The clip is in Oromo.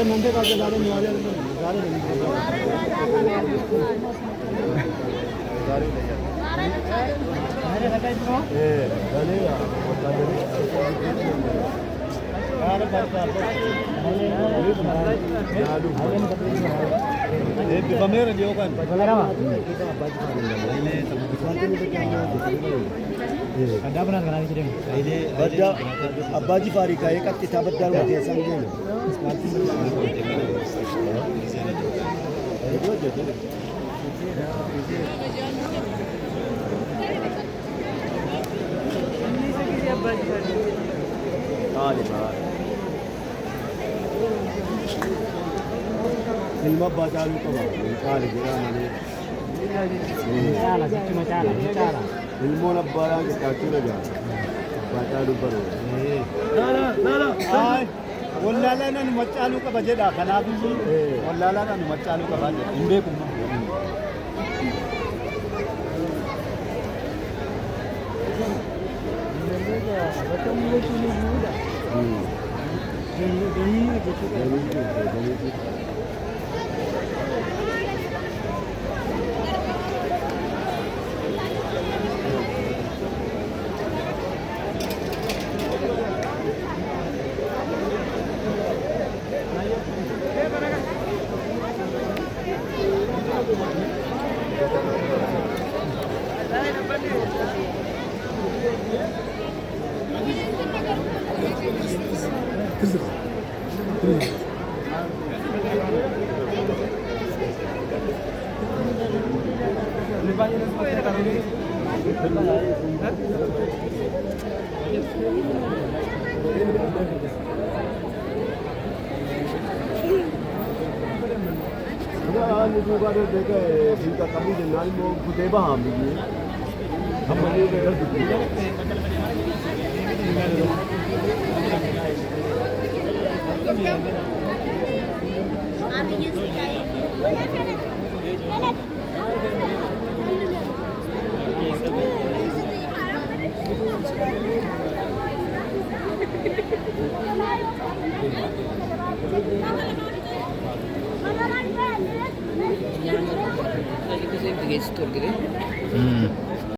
नंदे का ज़्यादा नहीं आ रहा अब्बाजी फारिक का एक किताब समझे ilma bacalu ko ba kali gira mane cala ilmo na bara ke katira ja bacalu baro na ay wallala na macalu ka baje da kana bi wallala na macalu ka baje inde kuma Itu saya bikin store gitu.